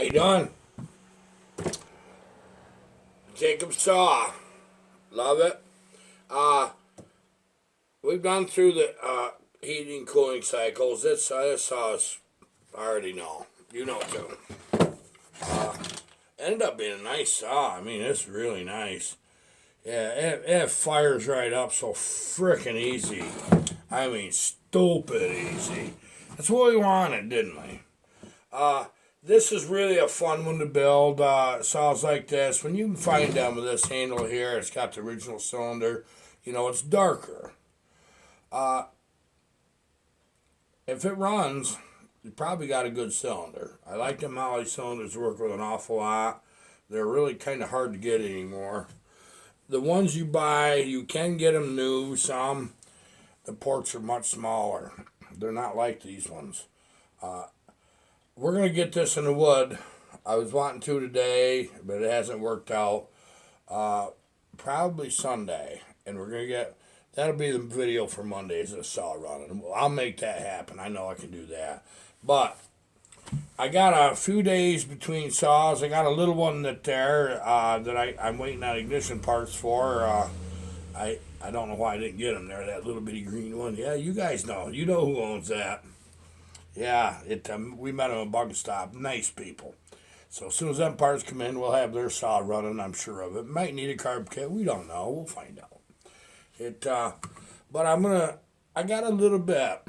you doing? Jacob saw. Love it. Uh, we've gone through the heating, cooling cycles. This saw is, I already know. You know too. Ended up being a nice saw. I mean, it's really nice. Yeah, it fires right up so frickin' easy. I mean, stupid easy. That's what we wanted, didn't we? This is really a fun one to build. Saws like this. When you can find them with this handle here, it's got the original cylinder. You know, it's darker. If it runs, you probably got a good cylinder. I like them Molly cylinders, work with an awful lot. They're really kind of hard to get anymore. The ones you buy, you can get them new. Some, the ports are much smaller. They're not like these ones. We're going to get this in the wood. I was wanting to today, but it hasn't worked out. Probably Sunday. And we're going to get, that'll be the video for Monday is a saw running. I'll make that happen. I know I can do that. But I got a few days between saws. I got a little one that I'm waiting on ignition parts for. I don't know why I didn't get them there, that little bitty green one. Yeah, you guys know. You know who owns that. Yeah, we met them at Bug Stop. Nice people. So as soon as them parts come in, we'll have their saw running, I'm sure of it. Might need a carb kit. We don't know. We'll find out. But I got a little bit.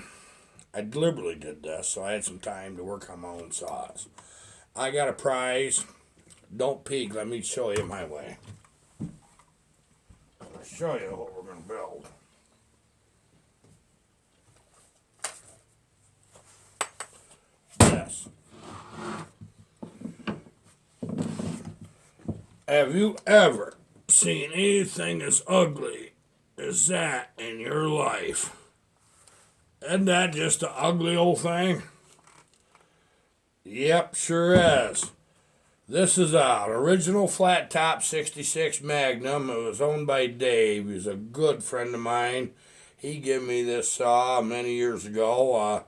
I deliberately did this, so I had some time to work on my own saws. I got a prize. Don't peek. Let me show you my way. I'll show you what we're going to build. This. Have you ever seen anything as ugly as that in your life? Isn't that just an ugly old thing? Yep, sure is. This is an original flat top 66 Magnum. It was owned by Dave. He was a good friend of mine. He gave me this saw many years ago.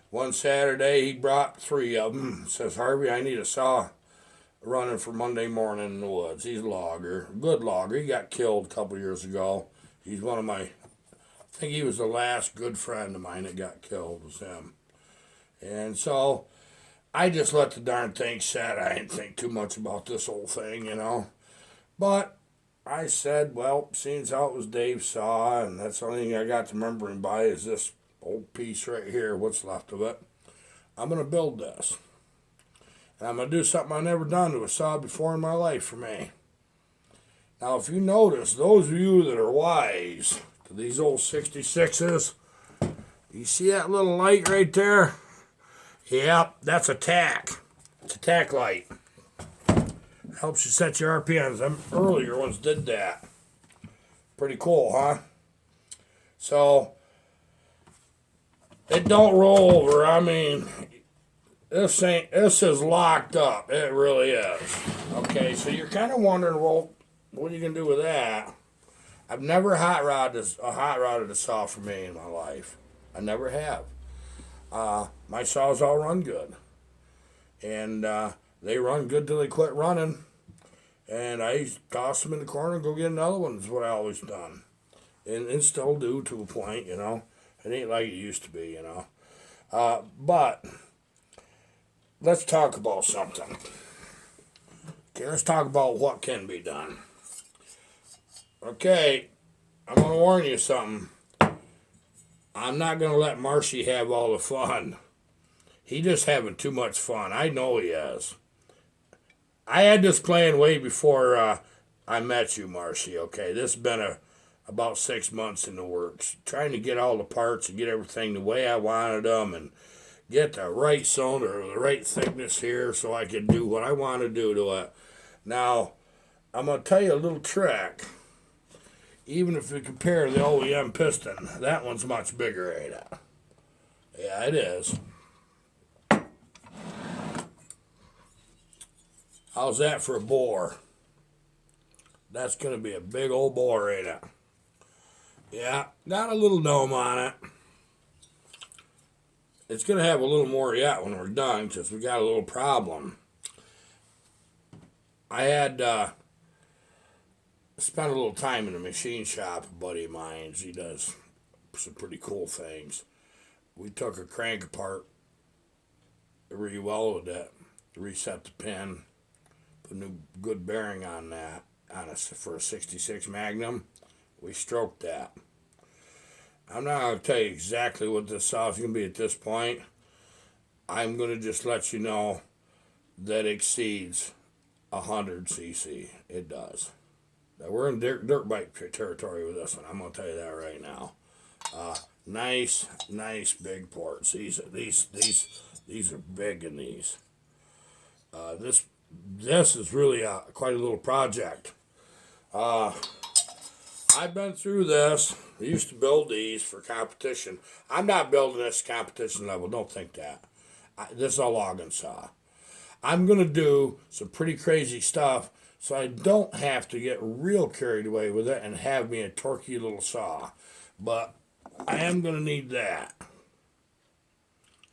One Saturday, he brought 3 of them. Says, Harvey, I need a saw running for Monday morning in the woods. He's a logger, good logger. He got killed a couple years ago. He's one of my, I think he was the last good friend of mine that got killed, was him. And so I just let the darn thing set. I didn't think too much about this whole thing, you know. But I said, well, seeing as how it was Dave's saw, and that's the only thing I got to remember him by is this old piece right here, what's left of it. I'm going to build this. And I'm going to do something I've never done to a saw before in my life for me. Now, if you notice, those of you that are wise to these old 66s, you see that little light right there? Yep, that's a tack. It's a tack light. Helps you set your RPMs. Them earlier ones did that. Pretty cool, huh? So, it don't roll over. I mean, this is locked up. It really is. Okay, so you're kind of wondering, well, what are you gonna do with that? I've never hot rodded a saw for me in my life. I never have. My saws all run good, and they run good till they quit running. And I toss them in the corner and go get another one. Is what I always done, and still do to a point. You know, it ain't like it used to be. You know, but let's talk about something. Okay, let's talk about what can be done. Okay, I'm going to warn you something. I'm not going to let Marshy have all the fun. He just having too much fun. I know he is. I had this plan way before I met you, Marshy, okay? This has been about 6 months in the works. Trying to get all the parts and get everything the way I wanted them and get the right cylinder, the right thickness here so I could do what I want to do to it. Now, I'm going to tell you a little trick. Even if you compare the OEM piston, that one's much bigger, ain't it? Yeah, it is. How's that for a bore? That's going to be a big old bore, ain't it? Yeah, got a little dome on it. It's going to have a little more yet when we're done because we got a little problem. I had spent a little time in a machine shop. A buddy of mine, he does some pretty cool things. We took a crank apart, re-welded it, reset the pin, put a new good bearing on that for a 66 Magnum. We stroked that. I'm not going to tell you exactly what this saw is going to be at this point. I'm going to just let you know that it exceeds 100 cc. It does. Now, we're in dirt bike territory with this one. I'm going to tell you that right now. Nice big ports. These are big in these. This is really quite a little project. I've been through this. I used to build these for competition. I'm not building this competition level. Don't think that. This is a logging saw. I'm going to do some pretty crazy stuff so I don't have to get real carried away with it and have me a torquey little saw. But I am going to need that.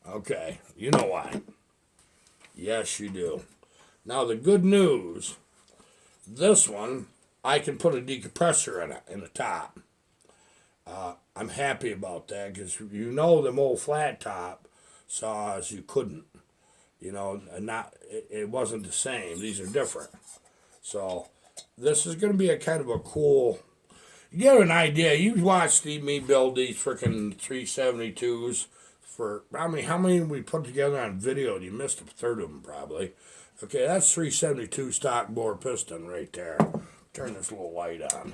Okay, you know why. Yes, you do. Now, the good news, this one, I can put a decompressor in it, in the top. I'm happy about that because you know them old flat top saws, you couldn't. You know, it wasn't the same. These are different. So, this is going to be a kind of a cool... You get an idea. You watched me build these freaking 372s for... how many we put together on video? You missed a third of them, probably. Okay, that's 372 stock bore piston right there. Turn this little light on.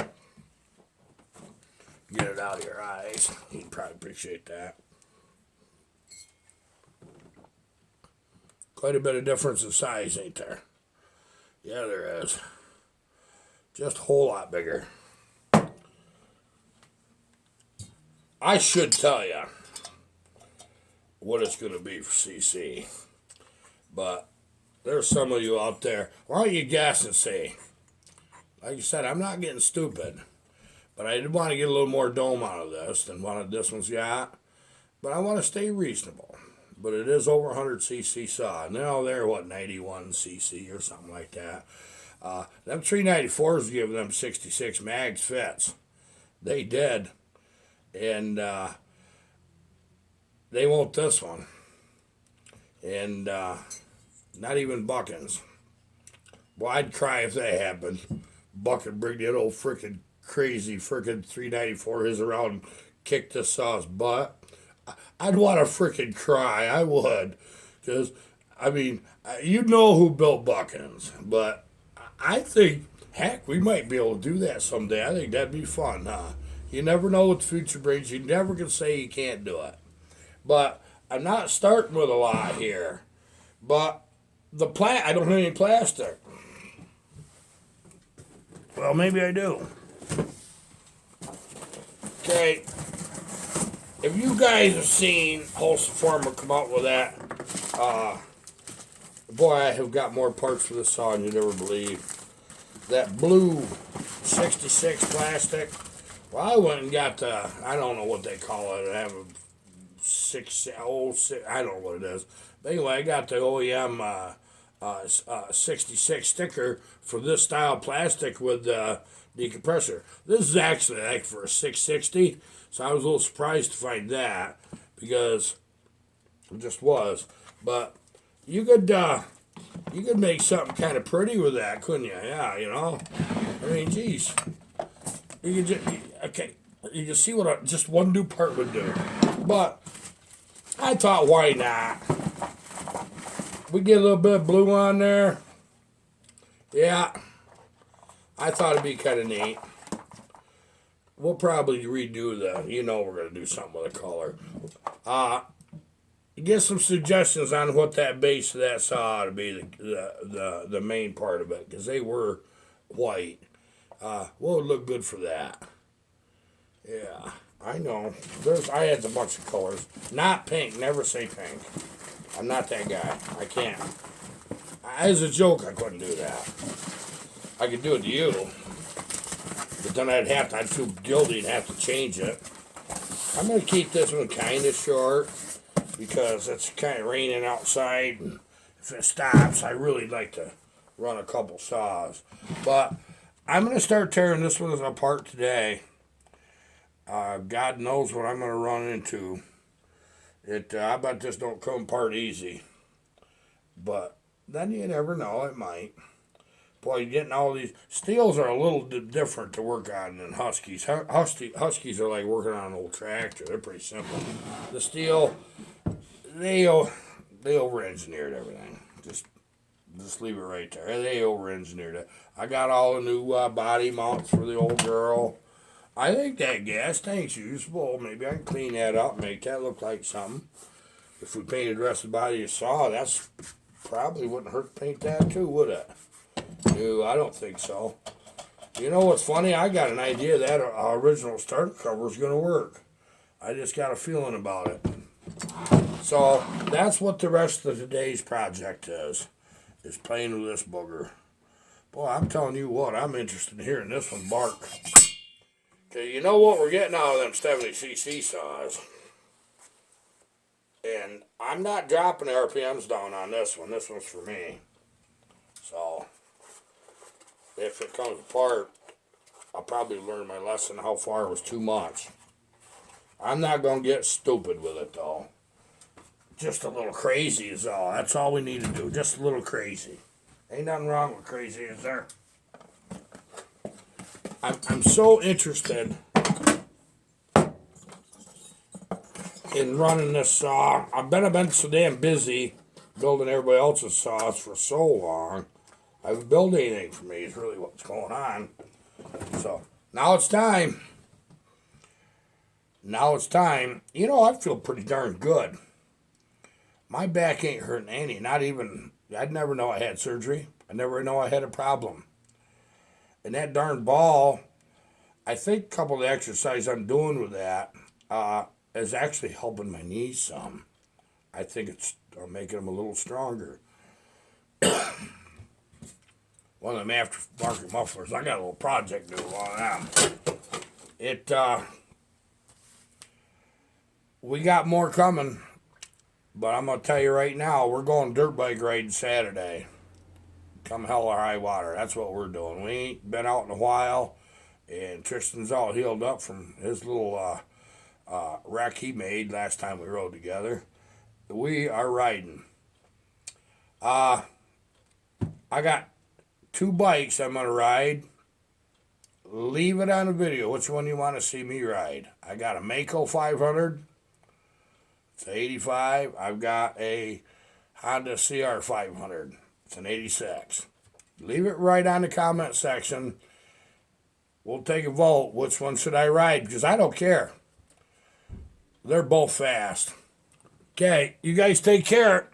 Get it out of your eyes. You'd probably appreciate that. Quite a bit of difference in size, ain't there? Yeah, there is. Just a whole lot bigger. I should tell you what it's going to be for CC. But there's some of you out there. Why don't you guess and see? Like you said, I'm not getting stupid. But I did want to get a little more dome out of this than what this one's got. But I want to stay reasonable. But it is over 100 cc saw. Now they're, 91 cc or something like that. Them 394s give them 66 mags fits. They did. And they won't this one. And not even Buckins. Well, I'd cry if that happened. Bucket bring that old freaking crazy freaking 394 his around and kick this saw's butt. I'd want to freaking cry. I would. Because, I mean, you know who built Buckins. But I think, heck, we might be able to do that someday. I think that'd be fun, huh? You never know what the future brings. You never can say you can't do it. But I'm not starting with a lot here. But I don't have any plastic. Well, maybe I do. Okay. If you guys have seen Wholesome Farmer come out with that, boy, I have got more parts for this saw than you'd ever believe. That blue 66 plastic. Well, I went and got the, I don't know what they call it. I have a I don't know what it is. But anyway, I got the OEM 66 sticker for this style plastic with decompressor. This is actually like for a 660, so I was a little surprised to find that because it just was. But you could make something kind of pretty with that, couldn't you? Yeah, you know. I mean, geez, you could just you can see what just one new part would do. But I thought, why not? We get a little bit of blue on there. Yeah, I thought it'd be kind of neat. We'll probably redo we're going to do something with the color. Get some suggestions on what that base of that saw ought to be, the main part of it, because they were white. What would look good for that? Yeah, I know. I had a bunch of colors. Not pink. Never say pink. I'm not that guy. I can't. As a joke, I couldn't do that. I could do it to you. But then I'd feel guilty and have to change it. I'm going to keep this one kind of short because it's kind of raining outside. And if it stops, I really like to run a couple saws. But I'm going to start tearing this one apart today. God knows what I'm going to run into. I bet this don't come apart easy. But then you never know, it might. Boy, you're getting all these... Steels are a little different to work on than Huskies. Huskies are like working on an old tractor. They're pretty simple. The steel, they over-engineered everything. Just leave it right there. They over-engineered it. I got all the new body mounts for the old girl. I think that gas tank's usable. Maybe I can clean that up, make that look like something. If we painted the rest of the body of saw, that's probably wouldn't hurt to paint that too, would it? No, I don't think so. You know what's funny? I got an idea that original starter cover is going to work. I just got a feeling about it. So that's what the rest of today's project is playing with this booger. Boy, I'm telling you what, I'm interested in hearing this one bark. Okay, you know what we're getting out of them 70cc saws. And I'm not dropping the RPMs down on this one. This one's for me. So, if it comes apart, I'll probably learn my lesson how far was too much. I'm not going to get stupid with it, though. Just a little crazy is all. That's all we need to do. Just a little crazy. Ain't nothing wrong with crazy, is there? I'm so interested in running this saw. I've been so damn busy building everybody else's saws for so long. I haven't built anything for me is really what's going on. So now it's time. You know, I feel pretty darn good. My back ain't hurting any. Not even, I'd never know I had surgery. I never know I had a problem. And that darn ball, I think a couple of the exercises I'm doing with that is actually helping my knees some. I think it's making them a little stronger. One of them aftermarket mufflers, I got a little project to do on them. We got more coming, but I'm going to tell you right now, we're going dirt bike riding Saturday. Come hell or high water. That's what we're doing. We ain't been out in a while, and Tristan's all healed up from his little wreck he made last time we rode together. We are riding. I got 2 bikes I'm going to ride. Leave it on the video which one you want to see me ride. I got a Mako 500. It's an 85. I've got a Honda CR 500. It's an 86. Leave it right on the comment section. We'll take a vote. Which one should I ride? Because I don't care. They're both fast. Okay, you guys take care.